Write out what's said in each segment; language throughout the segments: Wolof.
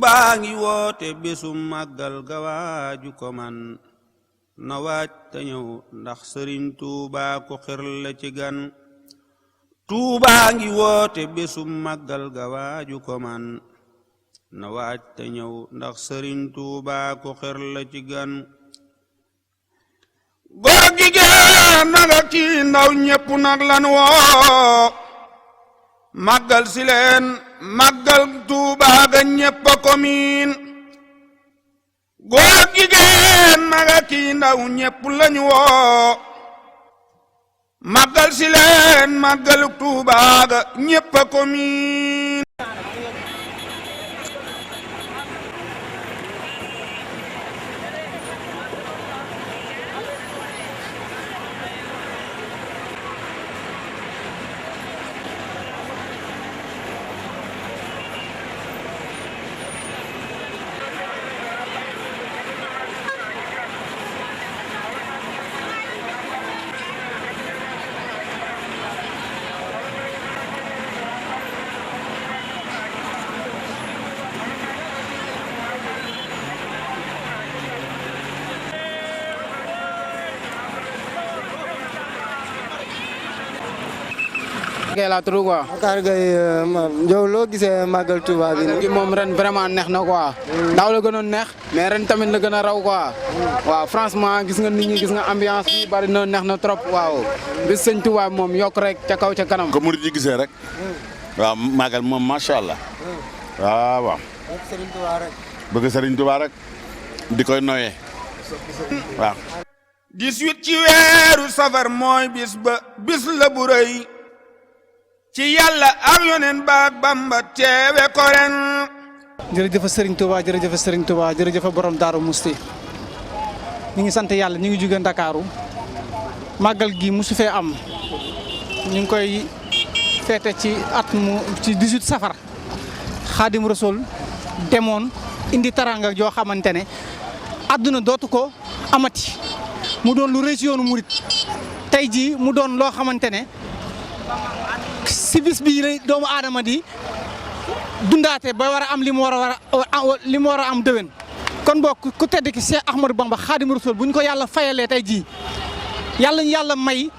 Tuubaa ngi woote bésum màggal gawaaju ko man na waaj te ñëw ndax Sëriñ Tuubaa ko xir la ci gan Tuubaa ngi woote bésum màggal gawaaju ko man na waaj te ñëw ndax Sëriñ Tuubaa ko xir la ci gan góor jigéen nag ak ci ndaw ñépp nag lan woo màggal si leen màggal Tuubaa ga ñépp a ko miin góor jigéen nag ak ci ndaw ñépp lañu woo màggal si leen màggal Tuubaa ga ñépp a ko miin la tudd quoi. Bakar Gueye yow loo gisee màggal Touba bi gi moom ren vraiment neex na quoi. daaw la gënoon neex. mais ren tamit la gën a raw quoi. waaw franchement gis nga nit ñi gis nga ambiance bi bari na neex na trop waaw. bis sëñ Touba moom yokk rek ca kaw ca kanam. ko murid yi gisee rek. waaw màggal moom macha allah. waaw waaw. bëgg Serigne Touba rek. bëgg Serigne Touba rek. di koy noyee. waaw. 18 ci weeru safar mooy bis la bu rëy ci yàlla ak yoneen baak Bamba teewe ko ren jërëjëf Serigne Touba jërëjëf Serigne Touba jërëjëf borom Daaru Musti ñu ngi sant yàlla ñu ngi jóge Ndakaaru màggal gi musu fee am ñu ngi koy feete ci at mu ci 18 safar Xaadim Rasul demoon indi taranga joo xamante ne àdduna dootu ko amati mu doon lu rëy ci yoonu murit tey jii mu doon loo xamante ne si bis bii la doomu aadama di dundaate ba war a am li mu war a am déwén kon bokk ku tedd ki Cheikh Ahmadou Bamba Xaadimu Rasuul bu ñu ko yàlla fayalee tey jii yàlla may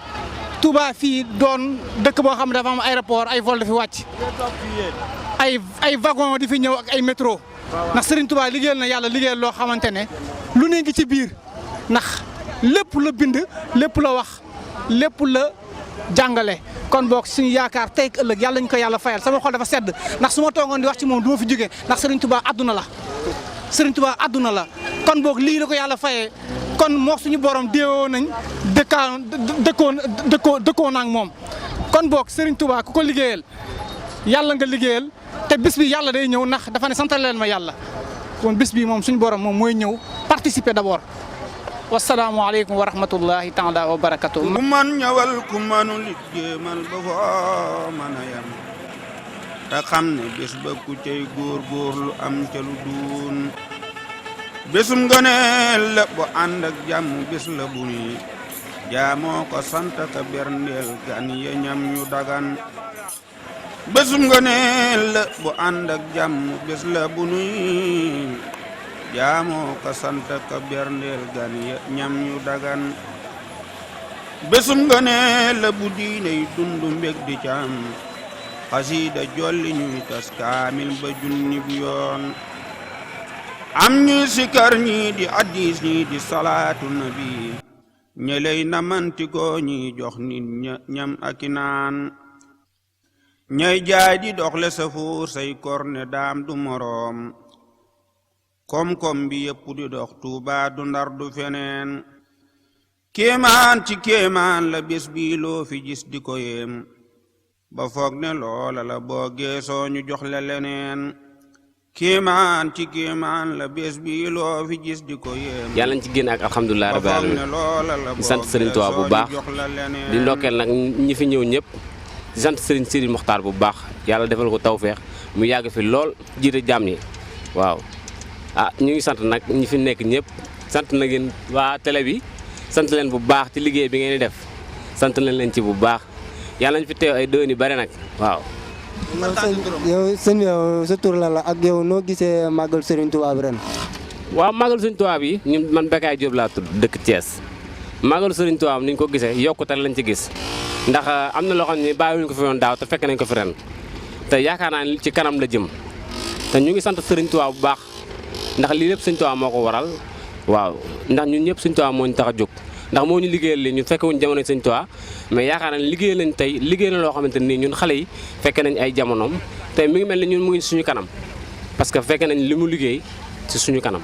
Touba fii doon dëkk boo xam ne dafa am aéroport ay vol di fi wàcc ay wagon di fi ñëw ak ay métro ndax Serigne Touba liggéeyal na yàlla liggéeyal loo xamante ne lu ne ngi ci biir ndax lépp la bind lépp la wax lépp la jàngale kon boog suñu yaakaar tey ëllëg yàlla ñu ko yàlla fayal sama xol dafa sedd ndax su ma toogoon di wax ci moom du ma fi jógee ndax Serigne Touba àdduna la Serigne Touba àdduna la kon boog lii la ko yàlla fayee kon moo suñu borom déewoo nañ dëkkoon ak moom kon boog Serigne Touba ku ko liggéeyal yàlla nga liggéeyal te bis bi yàlla day ñëw ndax dafa ne santal leen ma yàlla kon bis bi moom suñu borom moom mooy ñëw participer d'abord wasalaamaaleykum wa rahmatullahi taala wa barakatuh ku man ñëwal ku manul jéemal ba foo mën a yem te xam ne bés ba ku cay góorgóorlu am ca lu duun bésum ngëneel la bu ànd ak jàmm bés la bu ni jaamoo ko sant ka berndeel gan ya ñam ñu dagan bésum ngëneel la bu ànd ak jàmm bés la bu nuy jaamoo ko sant ka berndeel gan ya ñam ñu dagan bésum ngëneel la bu diiney dundu mbég di cam xasiida jolli ñuy tas kaamil ba junni bu yoon am ñuy sikar ñii di addis ñii di salaatu nabi ñeley na mantikoo ñi jox nit ñam aki naan ñay jaay di doxle sa fuur say korne daam du moroom kom-kom bi yëpp di dox Tuuba du Ndar du feneen kéemaan ci kéemaan la bés bi loo fi gis di ko yéem ba foog ne loola la boo geesoo ñu jox la leneen kéemaan ci kéemaan la bés bi loo fi gis di ko yéem yàlla nañ ci génn ak alhamdulilah rabbil alamin di sant Serigne Touba bu baax di ndokkeel nag ñi fi ñëw ñëpp di sant Serigne Sidi Mokhtar bu baax yàlla defal ko tawfeex mu yàgg fi lool jiite jàmm ñi waaw ñu ngi sant nag ñi fi nekk ñëpp sant na ngeen waa télé bi sant leen bu baax ci liggéey bi ngeen di def sant nañ leen ci bu baax yàlla nañ fi teew ay déwén yu bare nag waaw yow sëñ bi yow sa tur la ak yow noo gisee màggal Serigne Touba bi ren. waaw màggal Serigne Touba bi ñun man Bécaye Diop laa tudd dëkk Thiès màggal Serigne Touba ni ñu ko gisee yokkute lañ ci gis ndax am na loo xam ne bàyyiwuñ ko fi woon daaw te fekk nañ ko fi ren te yaakaar naa ni ci kanam la jëm te ñu ngi sant Serigne Touba bu baax ndax lii lépp Serigne Touba moo ko waral waaw ndax ñun ñëpp Serigne Touba moo ñu tax a jóg ndax moo ñu liggéeyal li ñun fekkewuñ jamono Serigne Touba mais yaakaar naa ne liggéey lañ tey liggéey na loo xamante nii ñun xale yi fekke nañ ay jamonoom tey mi ngi mel ni ñun mu ngi suñu kanam parce que fekke nañ li mu liggéey ci suñu kanam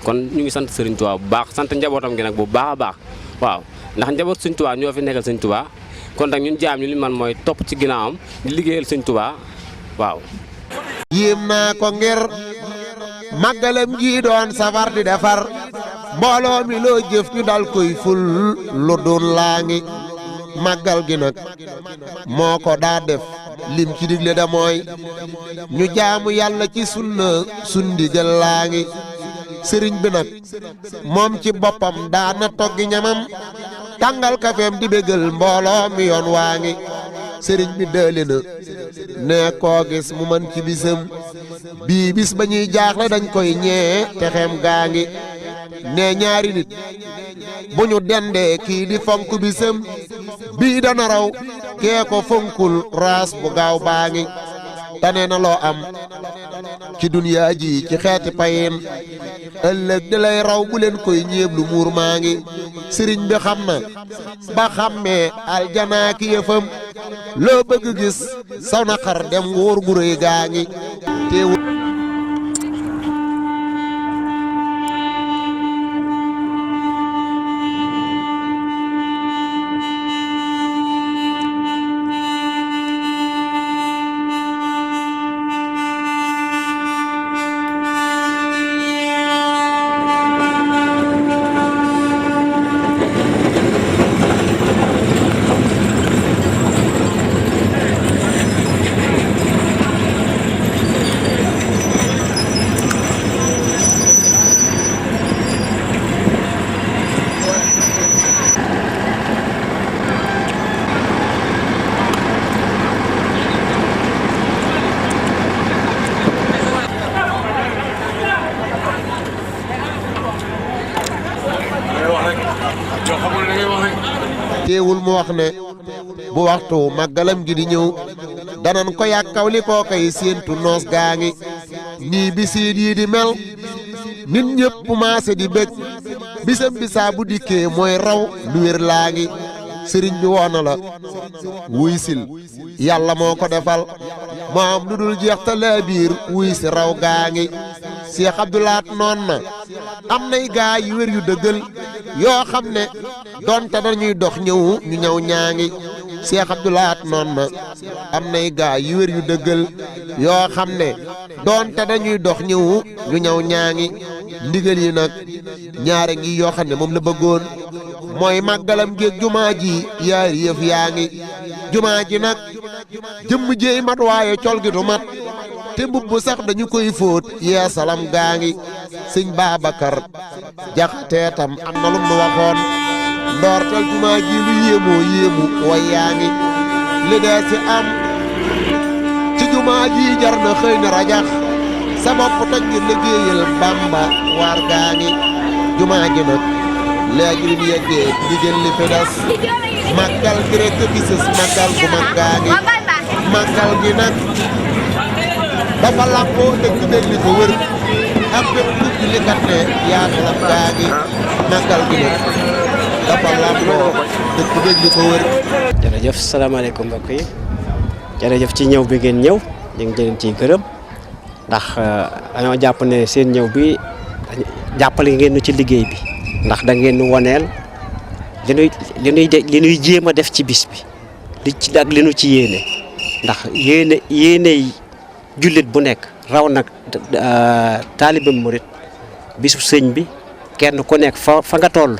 kon ñu ngi sant Serigne Touba bu baax sant njabootam gi nag bu baax a baax waaw ndax njaboot Serigne Touba ñoo fi nekkal Serigne Touba kon nag ñun jaam ñu li man mooy topp ci ginnaawam di liggéeyal Serigne Touba waaw. yéem naa ko ngir màggalam gi doon safar di defar mbooloo mi loo jëf ñu dal koy ful lu doon laa ngi màggal gi nag moo ko daa def lim ci digle da mooy ñu jaamu yàlla ci sunna sundigal laa ngi sëriñ bi nag moom ci boppam daana toggi ñamam tàngal kafeem di bégal mbooloo mi yoon waa ngi sëriñ bi dëli na ne koo gis mu mën ci bisam bii bis ba ñuy jaaxle dañ koy ñee te xem gaa ngi ne ñaari nit bu ñu dendee kii di fonk bisam bii dana raw kee ko fonkul raas bu gaaw baa ngi tane na loo am ci duniyaa ji ci xeeti payin ëllëg di lay raw bu leen koy ñeeblu muur maa ngi sëriñ bi xam na ba xàmmee aljanaa ki yëfam loo bëgg gis saw na xar dem wóor gu rëy gaa ngi teewul teewul mu wax ne bu waxtu màggalam gi di ñëw danan ko yàkkaw li koo kay séentu noos gaa ngi nii bisiit yi di mel nit ñëpp maase di bég bisam bisaa bu dikkee mooy raw lu wér laa ngi sëriñ bi woona la wuy sil yàlla moo ko defal moo am lu dul jeex ta laa biir wuy si raw gaa ngi Cheikh Abdoulaat noon na am nay gaa yu wér yu dëggal yoo xam ne donte dañuy dox ñëw ñu ñëw ñaa ngi Cheikh Abdoulaat noon na am nay gaa yu wér yu dëggal yoo xam ne donte dañuy dox ñëw ñu ñëw ñaa ngi ndigal yi nag ñaare ngi yoo xam ne moom la bëggoon mooy màggalam géeg jumaa ji yaari yëf yaa ngi jumaa ji nag jëmm jéey mat waaye col gi du mat te mbubb sax dañu koy fóot yee salam gaa ngi sëñ Babacar Jaxate tam am na lu mu waxoon ndoortal jumaa ji lu yéemoo yéemu way yaa ngi li dee ci am ci jumaa ji jar na xëy na rajax sa bopp toj ngir liggéeyal Bamba waar gaa ngi jumaa ji nag léegi li mu yeggee ndigal li fi des màggal gi rek fi sës màggal gu mag gaa ngi màggal gi nag dafa làmboo dëkk beeg li ko wër ak bépp tukki li kat ne yaatalam gaa ngi màggal gi nag dafa làmboo dëkk beeg li ko wër. jërëjëf salaamaaleykum mbokk yi jërëjëf ci ñëw bi ngeen ñëw ñu ngi leen ciy gërëm ndax dañoo jàpp ne seen ñëw bi jàppale ngeen nu ci liggéey bi ndax da ngeen nu woneel li nuy jéem a def ci bis bi li ci ak li nu ci yéene ndax yéene jullit bu nekk raw nag taalibe murit bisu sëñ bi kenn ku nekk fa nga toll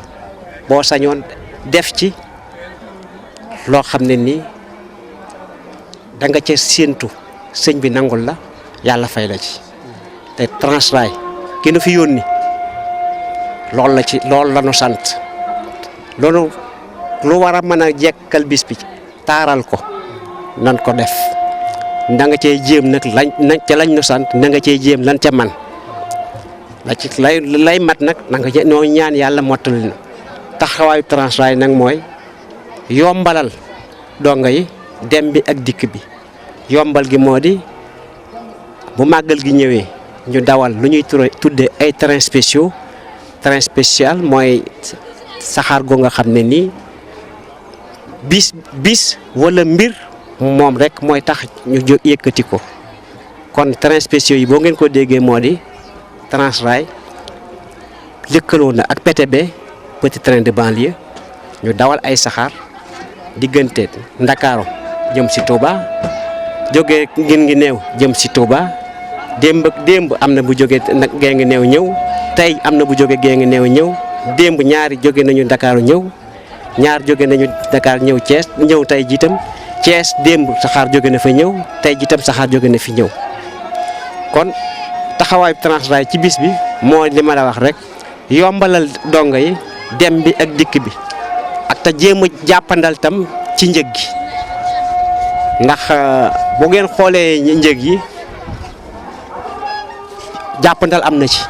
boo sañoon def ci loo xam ne nii da nga ca séentu sëñ bi nangul la yàlla fay la ci te Transrail ki nu fi yónni loolu la nu sant loolu lu war a mën a jekkal bis bi taaral ko nan ko def na nga cee jéem nag lañ nu sant na nga cee jéem lan ca man la ci lay mat nag na nga noo ñaan yàlla mottali na taxawaayu Transrail nag mooy yombalal donga yi dem bi ak dikk bi yombal gi moo di bu màggal gi ñëwee ñu dawal lu ñuy tuddee ay train spéciaux train spécial mooy saxaar goo nga xam ne nii bis wala mbir moom rek mooy tax ñu yëkkati ko kon train spéciaux yi boo ngeen ko déggee moo di Transrail lëkkaloo na ak PTB petit train de banlieue ñu dawal ay saxaar diggante Ndakaaru jëm si Touba jógee ngin ngi néew jëm si Touba démb am na bu jógee gee ngi néew ñëw tey am na bu jógee gee ngi néew ñëw démb ñaari jóge nañu Ndakaaru ñëw ñaar jóge nañu Dakar ñëw Thiès ñëw tey jiitam Thiès démb saxaar jóge na fa ñëw tey jiitam saxaar jóge na fi ñëw kon taxawaayu Transrail ci bis bi moo li ma la wax rek yombalal dongo yi dem bi ak dikk bi ak te jéem a jàppandal tam ci njëg gi ndax bu ngeen xoolee njëg yi jàppandal am na ci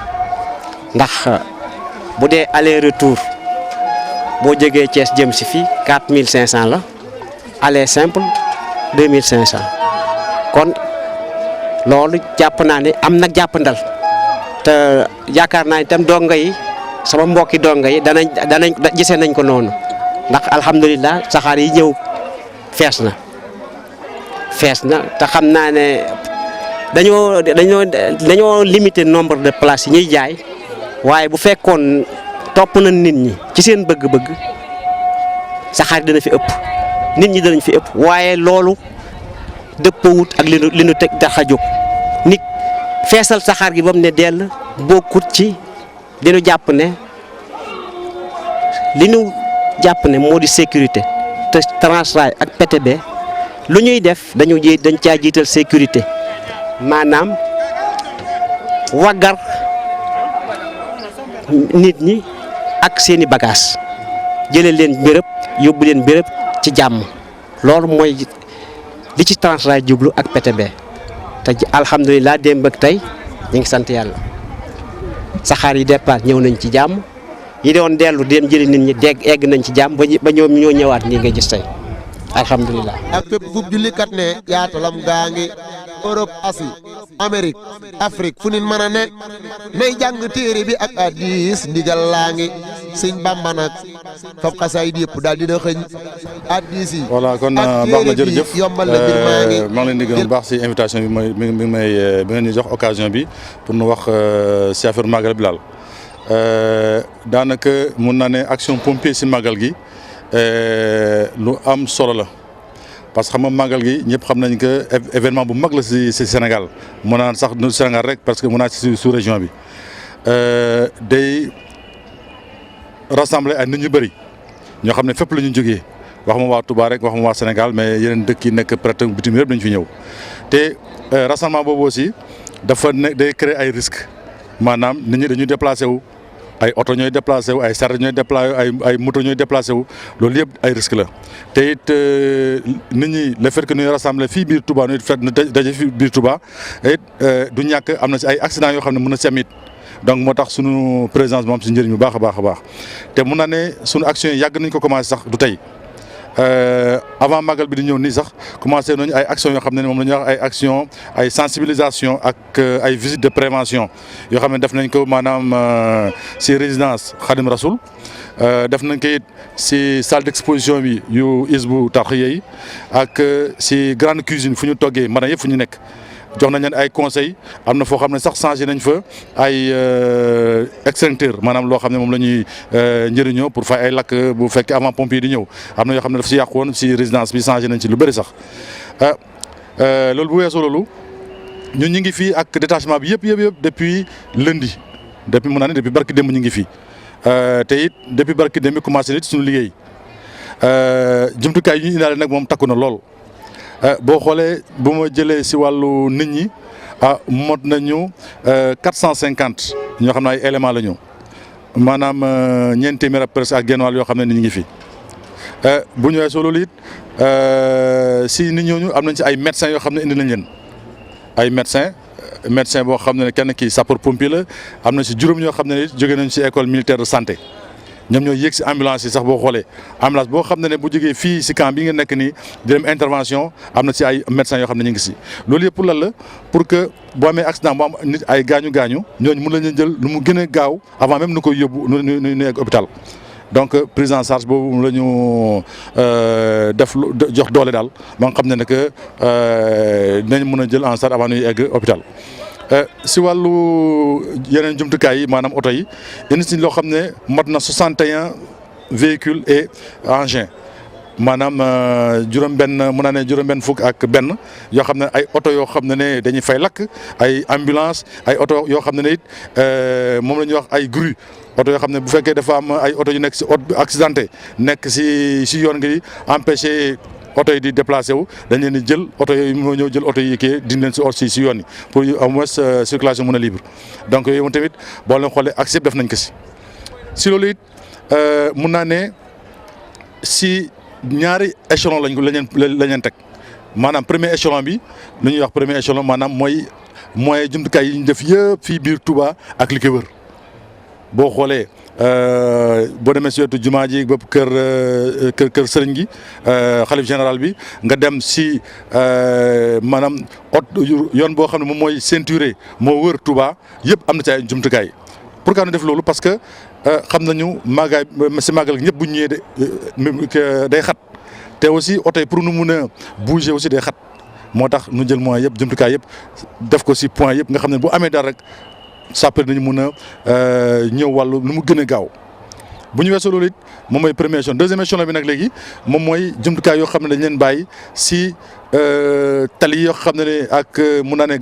ndax bu dee aller retour boo jógee Thiès jëm si fii 4500 la aller simple 2500 kon loolu jàpp naa ne am na jàppandal te yaakaar naa itam donga yi sama mbokki donga yi danañ gisee nañ ko noonu ndax alhamdulilah saxaar yi ñëw fees na te xam naa ne dañoo limité nombre de places yi ñuy jaay waaye bu fekkoon topp na nit ñi ci seen bëgg-bëgg saxaar dana fi ëpp nit ñi danañ fi ëpp waaye loolu dëppawut ak li nu teg tax a jóg nit feesal saxaar gi ba mu ne dell bokkut ci li nu jàpp ne moo di sécurité te Transrail ak PTB lu ñuy def dañ caa jiital sécurité maanaam waggar nit ñi ak seeni bagage jëlee leen béréb yóbbu leen béréb ci jàmm loolu mooy li ci Transrail jublu ak PTB te alhamdulilah démb ak tey ñu ngi sant yàlla saxaar yi départ ñëw nañ ci jàmm yi doon dellu dem jëli nit ñi egg nañ ci jàmm ba ñoom ñoo ñëwaat nii nga gis tey alhamdulilah. ak fépp fu jullikat ne yaatalam gaa ngi Europe Asie Amérique Afrique fu nit mën a ne nay jàng téere bi ak hadiis ndigal laa ngi sëñ Bamba nag fab xasaayid yëpp daal dina xëñ hadiis yi. voilà kon baax na jërëjëf yombal la mbir maa ngi. maa ngi leen di gërëm bu baax si invitation bi bi ngeen ñu jox occasion bi pour nu wax si affaire Magal Bilal daanaka mun naa ne action pompier si Magal gi lu am solo la. parce que xam nga màggal gi ñëpp xam nañ que événement bu mag la si Sénégal mën naa sax du Sénégal rek parce que mën naa si sous région bi day rassembler ay nit ñu bëri ñoo xam ne fépp la ñu jógee wax ma waa Touba rek wax ma waa Sénégal mais yeneen dëkk yi nekk peut-être bitim yëpp dañu fi ñëw te rassemblement boobu aussi dafa day créer ay risques maanaam nit ñi dañuy déplacé wu. ay oto ñooy déplacé wu ay saret ñooy déplacé ay moto ñooy déplacé wu loolu yëpp ay risque la te it nit ñi le fait que ñuy rassemblé fii biir Touba ñuy fait daje fii biir Touba it du ñàkk am na si ay accident yoo xam ne mën na si am it donc moo tax sunu présence moom si njëriñ bu baax a baax te mun naa ne sunu action yi yàgg nañ ko commencé sax du tey avant magal bi di ñëw nii sax commencé nañu ay actions yoo xam ne moom la ñuy wax ay actions ay sensibilisation ak ay visites de prévention yoo xam ne def nañ ko maanaam si résidence Khadim Rasoul def nañ ko it si salle d'exposition bi yu Hizbut Tarqiyyah yi ak si grande cuisine fu ñu toggee maanaam yëpp fu ñu nekk. jox nañ leen ay conseils am na foo xam ne sax changé nañ fa ay extincteur maanaam loo xam ne moom la ñuy njëriñoo pour fay ay lakk bu fekkee avant pompier di ñëw am na yoo xam ne daf si yàqu woon si résidence bi changé nañ ci lu bëri sax loolu bu weesoo loolu ñun ñu ngi fii ak détachement bi yëpp depuis lundi depuis mun naa ne depuis barki démb ñu ngi fii te it depuis barki démb commencé nit suñu liggéey jumtukaay yi ñu indaale nag moom takku na lool. boo xoolee bu ma jëlee si wàllu nit ñi mot nañu 450 ñoo xam ne ay éléments la ñu maanaam ñeenti téeméer presque ak genn wàll yoo xam ne nit ñi ngi fi bu ñu weesoo loolu it si nit ñooñu am nañ ci ay médecins yoo xam ne indi nañ leen ay médecin boo xam ne kenn kii sapeur pompier la am na si juróom ñoo xam ne jóge nañ si école militaire de santé ñoom ñoo yéeg si ambulance yi sax boo xoolee ambulance boo xam ne bu jógee fii si camp bi nga nekk nii di dem intervention am na si ay médecins yoo xam ne ñu ngi si loolu yëpp pour lan la pour que boo amee accident boo am nit ay gaañu ñooñu mën lañu jël lu mu gën a gaaw avant même nu koy yóbbu nu egg hôpital donc prise en charge boobu la ñu def jox doole daal ba nga xam ne que dinañ mën a jël en charge avant ñuy egg hôpital. si wàllu yeneen jumtukaay yi maanaam oto yi indi si loo xam ne mat na 61 véhicules et engins maanaam juróom-benn fukk ak benn yoo xam ne ay oto yoo xam ne dañuy fay lakk ay ambulance ay oto yoo xam ne it moom la ñuy wax ay grue oto yoo xam ne bu fekkee dafa am ay oto yu nekk si accidenté nekk si yoon gi empêché oto yi di déplacé wu dañ leen di jël oto yooyu moo ñëw jël oto yi kii dindi leen si yoon yi pour au moins circulation mën a libre donc yooyu moom tamit boo leen xoolee accès def nañ ko si loolu it mun naa ne si ñaari échelon lañ leen teg maanaam premier échelon bi lu ñuy wax premier échelon maanaam mooy jumtukaay yi ñu def yëpp fii biir Touba ak li ko wër boo xoolee boo demee si wetu jumaa ji ba kër sëriñ gi xalif général bi nga dem si maanaam yoon boo xam ne moom mooy ceinturé moo wër Touba yëpp am na ci ay jumtukaay pourquoi ñu def loolu parce que xam nañu màggaay si màggal gi ñëpp bu ñu ñëwee day xat te aussi oto yi pour nu mun a bouger aussi day xat moo tax nu jël moyens yëpp jumtukaay yëpp def ko si point yëpp nga xam ne bu amee dara rek sapeur nañu mun a ñëw wàllu nu mu gën a gaaw bu ñu weesoo loolu it moom mooy premier échelon deuxième échelon bi nag léegi moom mooy jumtukaay yoo xam ne dañ leen bàyyi si tali yoo xam ne ak mun naa ne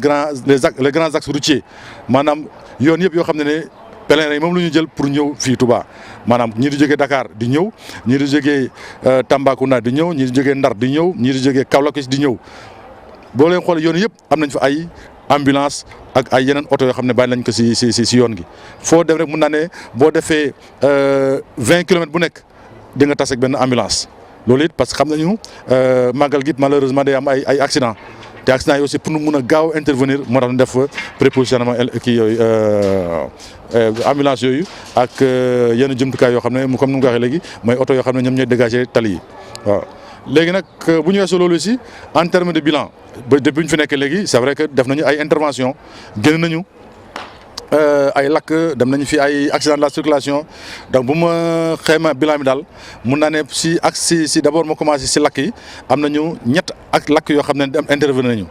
les grands axes routiers maanaam yoon yëpp yoo xam ne pèlerins yi moom la ñu jël pour ñëw fii Touba maanaam ñii di jógee Dakar di ñëw ñii di jógee Tambacounda di ñëw ñii di jógee Ndar di ñëw ñii di jógee Kaolack di ñëw boo leen xoolee yoon yëpp am nañ fa ay ambulance ak ay yeneen oto yoo xam ne bàyyi nañ ko si yoon gi foo dem rek mun naa ne boo defee 20 kilomètres bu nekk di nga tas ak benn ambulance loolu it parce que xam nañu màggal gi malheureusement day am ay accident te accident yi aussi pour nu mun a gaaw intervenir moo tax ñu def prépositionnement kii yooyu ambulance yooyu ak yenn jumtukaay yoo xam ne comme ni nga ko waxee léegi mooy oto yoo xam ne ñoom ñooy dégager tali yi waaw. léegi nag bu ñu weesoo loolu aussi en terme de bilan ba depuis ñu fi nekk léegi c'est vrai que def nañu ay intervention génn nañu ay lakk dem nañu fi ay accident de la circulation donc bu ma xayma bilan bi daal mun naa ne si d'abord moo commencé si lakk yi am nañu ñett ak lakk yoo xam ne intervenir nañu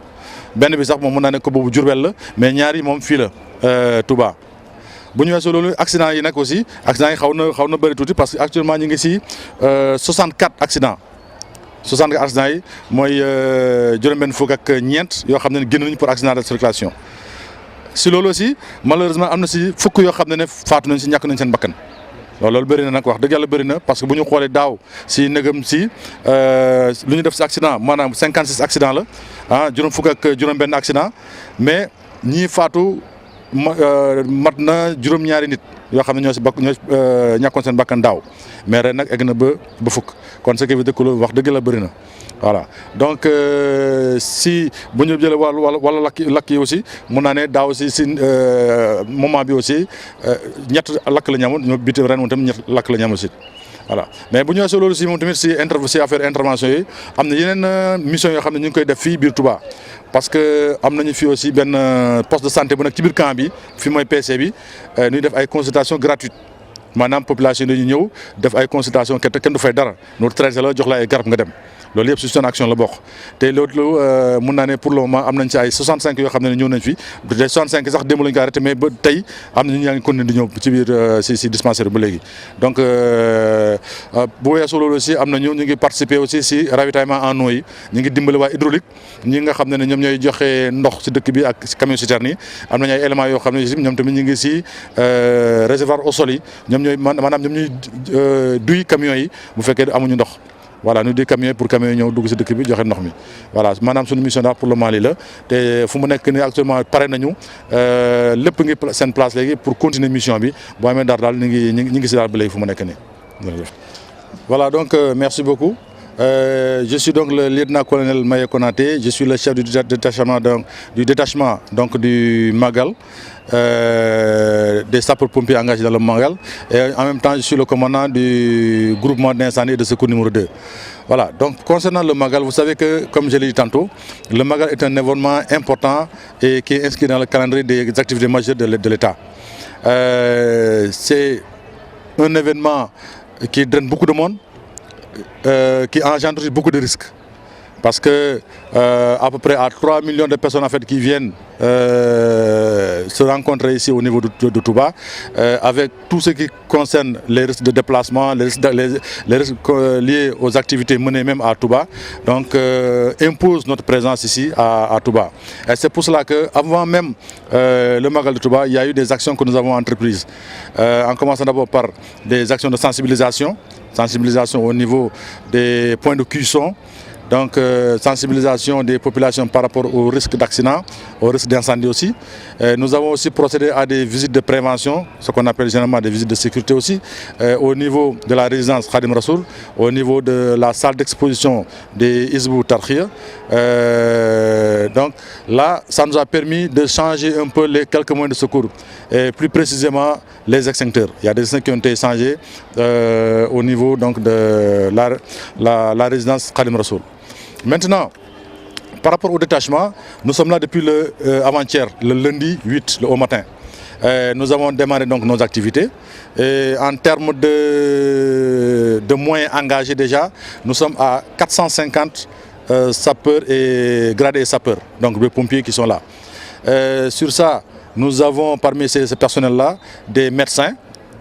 benn bi sax moom mun naa ne ko boobu Diourbel la mais ñaari moom fii la Touba. bu ñu weesoo loolu accident yi nag aussi accident yi xaw na bëri tuuti parce que actuellement ñu ngi si 64 accidents. 64 accidents yi mooy juróom-benn fukk ak ñeent yoo xam ne génn nañu pour accident de circulation si loolu aussi malheureusement am na si fukk yoo xam ne faatu nañ si ñàkk nañ seen bakkan loolu bëri na nag wax dëgg yàlla bëri na parce que bu ñu xoolee daaw si nëgëm si lu ñu def si accident maanaam 56 accident la juróom fukk ak juróom-benn accident mais ñii faatu mat na juróom-ñaari nit yoo xam ne ñoo ñàkkoon seen bakkan daaw mais ren nag egg na ba fukk kon ce qui veut dire que wax dëgg la bëri na voilà donc si bu ñu jëlee wala lakk yi aussi mun naa ne daaw si moment bi aussi ñett lakk la ñu amoon ñoo biti ren moom tamit ñett lakk la ñu amoon aussi voilà mais bu ñu weesoo loolu si moom tamit si affaire intervention yi am na yeneen mission yoo xam ne ñu ngi koy def fii biir Touba parce que am nañu fii aussi benn poste de santé bu nekk ci biir camp bi fii mooy PC bi ñuy def ay consultation gratuite maanaam population dañuy ñëw def ay consultation kenn du fay dara ñu traité la jox la ay garab nga dem loolu yëpp si seen action la bokk te loolu mun naa ne pour le moment am nañ ci ay 65 yoo xam ne ñëw nañ fi te 65 sax démb lañ ko arrêté mais ba tey am na ñu ñaa ngi continuer di ñëw ci biir si dispensaire ba léegi donc bu weesoo loolu aussi am nañu ñu ngi participer aussi si ravitaillement en eau yi ñu ngi dimbali waa hydraulique ñi nga xam ne ñoom ñooy joxe ndox si dëkk bi ak si camion citerne yi am nañu ay éléments yoo xam ne ñoom tamit ñu ngi si réservoir au sol yi ñoom ñooy maanaam ñoom ñuy duy camions yi bu fekkee amuñu ndox voilà ñu di camion pour camion yi ñëw dugg si dëkk bi joxe ndox mi voilà maanaam suñu mission daal pour le Mali la te fu mu nekk nii actuellement pare nañu lépp ngi seen place léegi pour continuer mission bi boo amee daal ñu ngi si daal ba léegi fu mu nekk nii jërëjëf Voilà, donc merci beaucoup. Je suis donc le lieutenant-colonel Maye Konaté, je suis le chef du détachement du Magal, des sapeurs-pompiers engagés dans le Magal, et en même temps je suis le commandant du groupement d'incendie et de secours numéro 2. Voilà, donc concernant le Magal, vous savez que, comme je l'ai dit tantôt, le Magal est un événement important et qui est inscrit dans le calendrier des activités majeures de l'État. C'est un événement qui draine beaucoup de monde, qui engendre beaucoup de risques. Parce que à peu près à 3 millions de personnes en fait, qui viennent se rencontrer ici au niveau de Touba, avec tout ce qui concerne les risques de déplacement, les risques liés aux activités menées même à Touba, donc impose notre présence ici à Touba. Et c'est pour cela qu'avant même le Magal de Touba, il y a eu des actions que nous avons entreprises, en commençant d'abord par des actions de sensibilisation au niveau des points de cuisson. Donc, sensibilisation des populations par rapport au risque d'accident, au risque d'incendie aussi. Nous avons aussi procédé à des visites de prévention, ce qu'on appelle généralement des visites de sécurité aussi, au niveau de la résidence Khadim Rassoul, au niveau de la salle d'exposition des Hizbut Tarqiyyah. Donc là, ça nous a permis de changer un peu les quelques moyens de secours, et plus précisément les extincteurs. Il y a des extincteurs qui ont été changés au niveau donc, de la résidence Khadim Rassoul. Maintenant, par rapport au détachement, nous sommes là depuis avant-hier, le lundi 8 au matin. Nous avons démarré donc nos activités. Et en termes de moyens engagés déjà, nous sommes à 450 sapeurs et gradés sapeurs, donc des pompiers qui sont là. Sur ça, nous avons parmi ces personnels-là des médecins.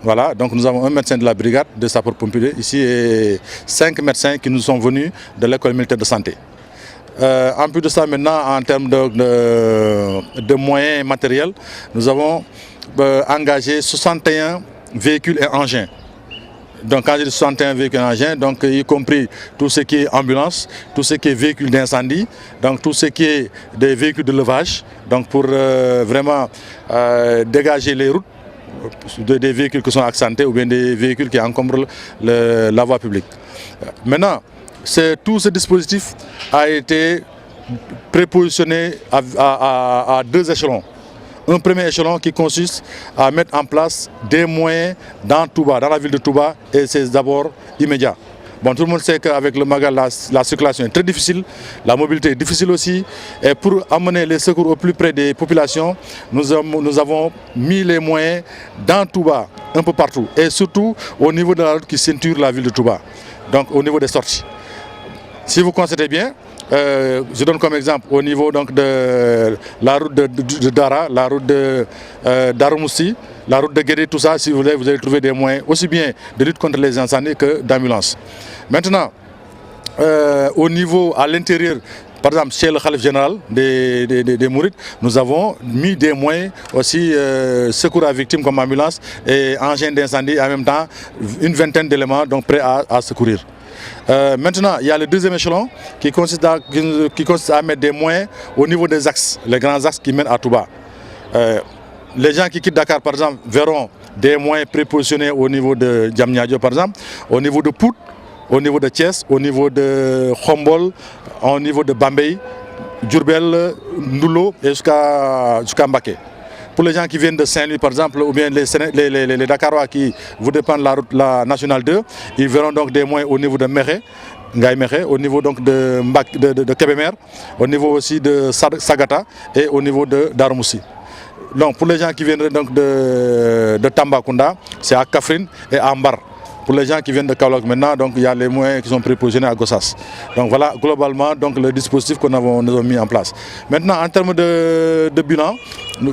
Voilà, donc nous avons un médecin de la brigade de sapeurs-pompiers ici et 5 médecins qui nous sont venus de l'école militaire de santé. En plus de ça, maintenant, en termes de moyens matériels, nous avons engagé 61 véhicules et engins. Donc quand je dis 61 véhicules et engins, donc, y compris tout ce qui est ambulance, tout ce qui est véhicules d'incendie, donc tout ce qui est des véhicules de levage, donc pour vraiment dégager les routes, des véhicules qui sont accidentés ou bien des véhicules qui encombrent la voie publique. Maintenant, tout ce dispositif a été prépositionné à 2 échelons. Un premier échelon qui consiste à mettre en place des moyens dans Touba, dans la ville de Touba, et c'est d'abord immédiat. Bon, tout le monde sait qu'avec le Magal, la circulation est très difficile, la mobilité est difficile aussi. Et pour amener les secours au plus près des populations, nous avons mis les moyens dans Touba, un peu partout. Et surtout au niveau de la route qui ceinture la ville de Touba, donc au niveau des sorties. Si vous constatez bien, je donne comme exemple au niveau donc, de la route de Dara, la route de Daromoussi, la route de Guédé, tout ça, si vous voulez, vous allez trouver des moyens aussi bien de lutte contre les incendies que d'ambulance. Maintenant, au niveau à l'intérieur, par exemple chez le Khalif général des Mourides, nous avons mis des moyens aussi secours à victimes comme ambulance et engins d'incendie, en même temps une vingtaine d'éléments donc prêts à secourir. Maintenant, il y a le deuxième échelon qui consiste à mettre des moyens au niveau des axes, les grands axes qui mènent à Touba. Les gens qui quittent Dakar, par exemple, verront des moyens prépositionnés au niveau de Diamniadio, par exemple, au niveau de Pout, au niveau de Thiès, au niveau de Khombol, au niveau de Bambey, Diourbel, Ndoulo et jusqu'à Mbaké. Pour les gens qui viennent de Saint-Louis, par exemple, ou bien les Dakarois qui vous dépendent de la Nationale 2, ils verront donc des moyens au niveau de Méré, au niveau donc de Kébémer, au niveau aussi de Sagata et au niveau de Darmoussi. Donc pour les gens qui viennent donc de Tambacounda, c'est à Kaffrine et à Ambar. Pour les gens qui viennent de Kaolack maintenant, donc il y a les moyens qui sont prépositionnés à Gossas. Donc voilà globalement donc, le dispositif que nous avons mis en place. Maintenant en termes de bilan,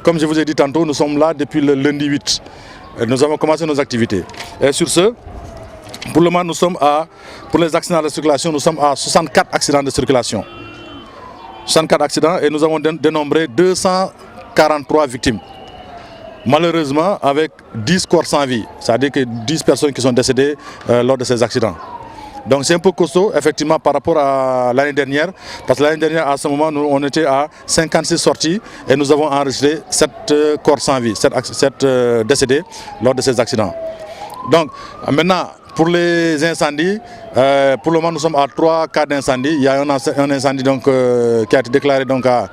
comme je vous ai dit tantôt, nous sommes là depuis le lundi 8. Nous avons commencé nos activités. Et sur ce, pour le moment nous sommes pour les accidents de circulation, nous sommes à 64 accidents de circulation. 64 accidents et nous avons dénombré 243 victimes. Malheureusement, avec 10 corps sans vie, c'est-à-dire que 10 personnes qui sont décédées lors de ces accidents. Donc c'est un peu costaud, effectivement, par rapport à l'année dernière, parce que l'année dernière, à ce moment, on était à 56 sorties et nous avons enregistré 7 corps sans vie, 7 décédés lors de ces accidents. Donc maintenant, Pour les incendies, pour le moment nous sommes à 3 cas d'incendie. Il y a un incendie donc, qui a été déclaré donc, à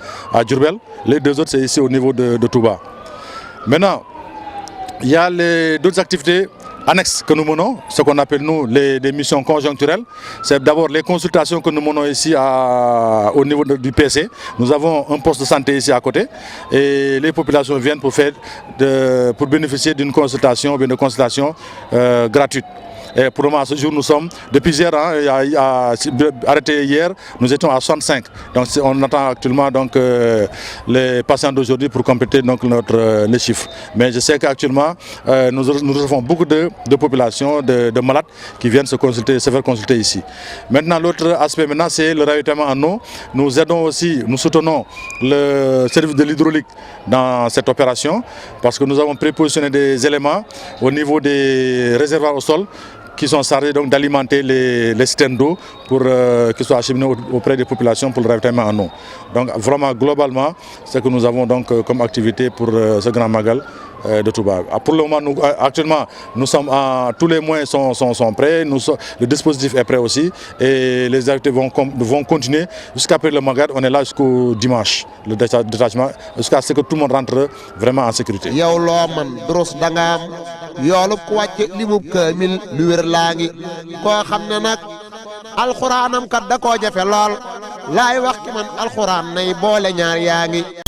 Diourbel. Les 2 autres c'est ici au niveau de Touba. Maintenant, il y a d'autres activités annexes que nous menons, ce qu'on appelle nous des missions conjoncturelles. C'est d'abord les consultations que nous menons ici au niveau du PC. Nous avons un poste de santé ici à côté et les populations viennent pour bénéficier d'une consultation, de consultation gratuite. Et pour le moment, ce jour, nous sommes, depuis hier, arrêté hier, nous étions à 65. Donc on attend actuellement donc, les patients d'aujourd'hui pour compléter donc, les chiffres. Mais je sais qu'actuellement, nous recevons beaucoup de populations, de malades qui viennent se faire consulter ici. Maintenant, l'autre aspect, c'est le ravitaillement en eau. Nous aidons aussi, nous soutenons le service de l'hydraulique dans cette opération parce que nous avons prépositionné des éléments au niveau des réservoirs au sol qui sont chargés d'alimenter les citernes d'eau pour qu'ils soient acheminés auprès des populations pour le ravitaillement en eau. Donc vraiment globalement, c'est ce que nous avons donc comme activité pour ce grand magal de Touba. Pour le moment, actuellement, tous les moyens sont prêts, le dispositif est prêt aussi et les activités vont continuer jusqu'après le magal. On est là jusqu'au dimanche, le détachement, jusqu'à ce que tout le monde rentre vraiment en sécurité. yoolub ku wàcc limub kaamil lu wér laa ngi koo xam ne nag alxuraanam kat da koo jafe lool laay wax ki man alxuraan nay boole ñaar yaa ngi